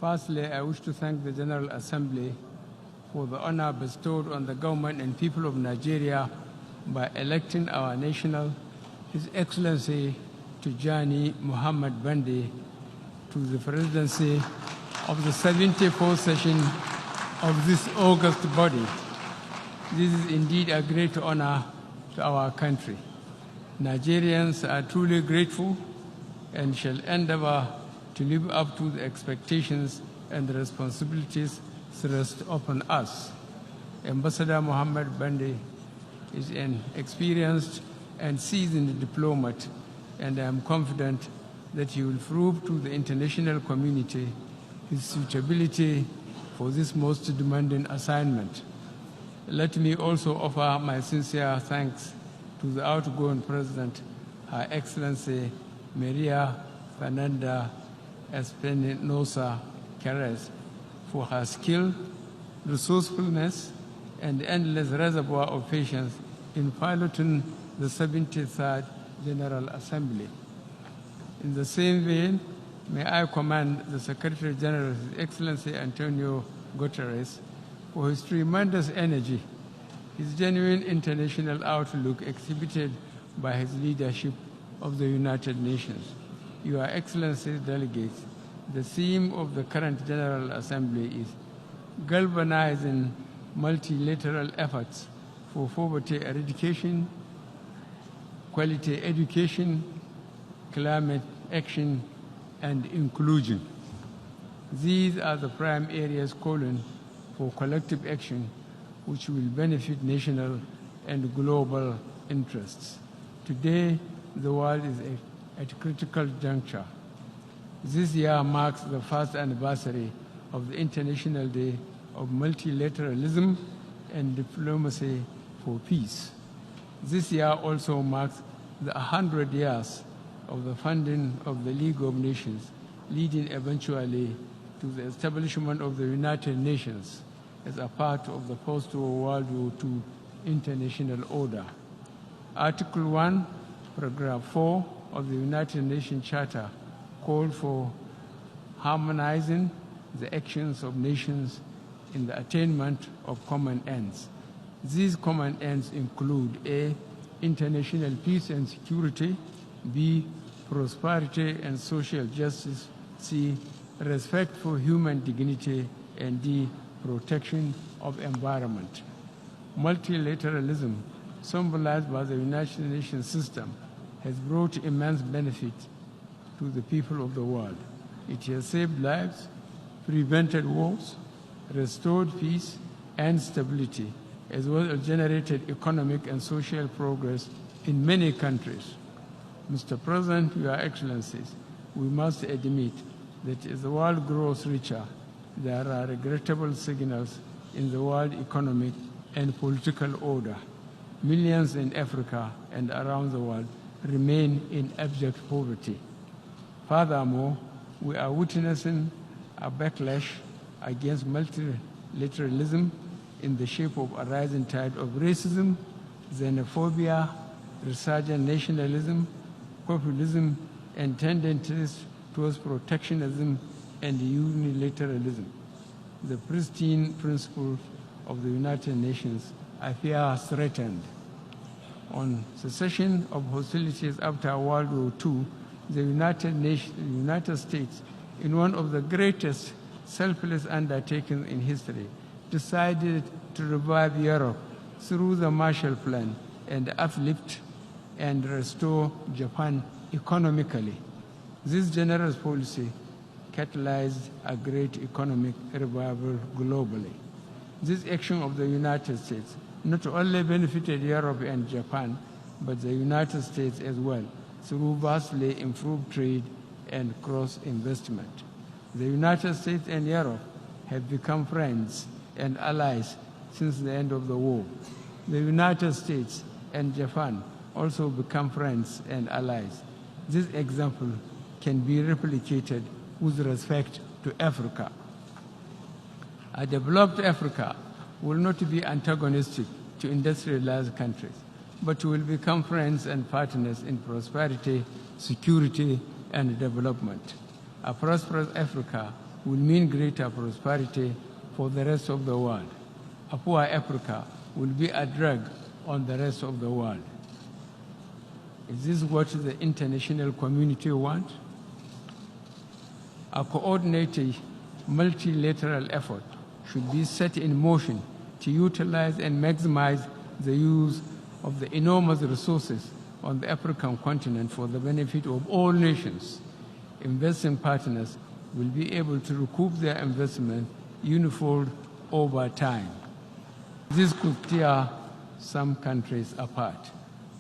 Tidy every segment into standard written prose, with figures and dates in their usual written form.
Firstly, I wish to thank the General Assembly for the honor bestowed on the government and people of Nigeria by electing our national, His Excellency Tijani Muhammad Bande, to the presidency of the 74th session of this august body. This is indeed a great honor to our country. Nigerians are truly grateful and shall endeavor to live up to the expectations and the responsibilities thrust upon us. Ambassador Muhammad Bande is an experienced and seasoned diplomat, and I am confident that he will prove to the international community his suitability for this most demanding assignment. Let me also offer my sincere thanks to the outgoing President, Her Excellency Maria Fernanda Espinosa Carrez, for her skill, resourcefulness, and endless reservoir of patience in piloting the 73rd General Assembly. In the same vein, may I commend the Secretary General, His Excellency Antonio Guterres, for his tremendous energy, his genuine international outlook exhibited by his leadership of the United Nations. Your Excellency delegates, the theme of the current General Assembly is galvanizing multilateral efforts for poverty eradication, quality education, climate action, and inclusion. These are the prime areas calling for collective action which will benefit national and global interests. Today, the world is at a critical juncture. This year marks the first anniversary of the International Day of Multilateralism and Diplomacy for Peace. This year also marks the 100 years of the founding of the League of Nations, leading eventually to the establishment of the United Nations as a part of the post-World War II international order. Article 1, Paragraph 4 of the United Nations Charter called for harmonizing the actions of nations in the attainment of common ends. These common ends include A, international peace and security, B, prosperity and social justice, C, respect for human dignity, and D, protection of environment. Multilateralism, symbolized by the United Nations system, has brought immense benefit to the people of the world. It has saved lives, prevented wars, restored peace and stability, as well as generated economic and social progress in many countries. Mr. President, Your Excellencies, we must admit that as the world grows richer, there are regrettable signals in the world economic and political order. Millions in Africa and around the world remain in abject poverty. Furthermore, we are witnessing a backlash against multilateralism in the shape of a rising tide of racism, xenophobia, resurgent nationalism, populism, and tendencies towards protectionism and unilateralism. The pristine principles of the United Nations appear threatened. On cessation of hostilities after World War II, the United States, in one of the greatest selfless undertakings in history, decided to revive Europe through the Marshall Plan and uplift and restore Japan economically. This generous policy catalyzed a great economic revival globally. This action of the United States not only benefited Europe and Japan, but the United States as well, through vastly improved trade and cross-investment. The United States and Europe have become friends and allies since the end of the war. The United States and Japan also become friends and allies. This example can be replicated with respect to Africa. A developed Africa will not be antagonistic to industrialized countries, but will become friends and partners in prosperity, security, and development. A prosperous Africa will mean greater prosperity for the rest of the world. A poor Africa will be a drag on the rest of the world. Is this what the international community wants? A coordinated multilateral effort should be set in motion to utilize and maximize the use of the enormous resources on the African continent for the benefit of all nations. Investing partners will be able to recoup their investment unifold over time. This could tear some countries apart.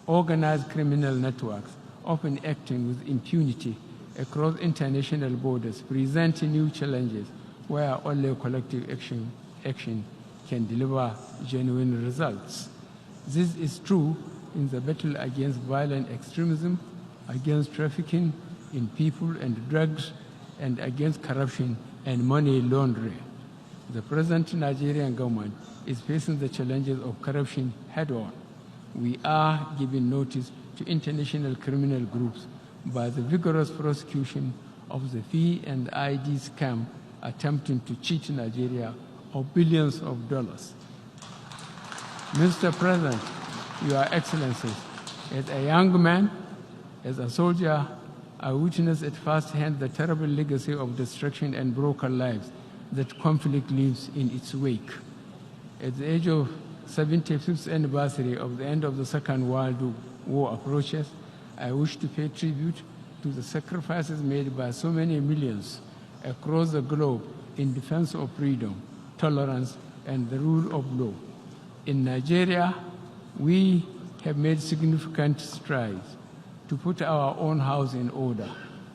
Organized criminal networks, often acting with impunity across international borders, present new challenges where only collective action can deliver genuine results. This is true in the battle against violent extremism, against trafficking in people and drugs, and against corruption and money laundering. The present Nigerian government is facing the challenges of corruption head-on. We are giving notice to international criminal groups by the vigorous prosecution of the fee and ID scam attempting to cheat Nigeria of billions of dollars. Mr. President, Your Excellencies, as a young man, as a soldier, I witnessed at first hand the terrible legacy of destruction and broken lives that conflict leaves in its wake. At the age of 75th anniversary of the end of the Second World War approaches, I wish to pay tribute to the sacrifices made by so many millions across the globe in defense of freedom, tolerance, and the rule of law. In Nigeria, we have made significant strides to put our own house in order.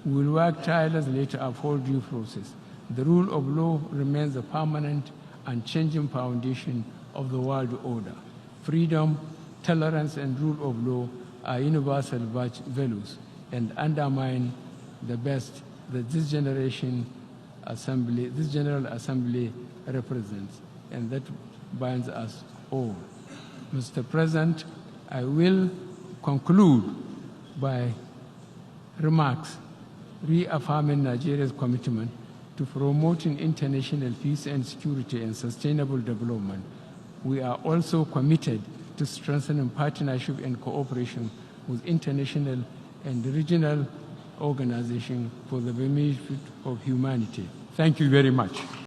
We will work tirelessly to uphold due process. The rule of law remains the permanent, unchanging foundation of the world order. Freedom, tolerance, and rule of law are universal values and undermine the best that this General Assembly represents, and that binds us all. Mr. President, I will conclude by remarks reaffirming Nigeria's commitment to promoting international peace and security and sustainable development. We are also committed to strengthening partnership and cooperation with international and regional organizations for the benefit of humanity. Thank you very much.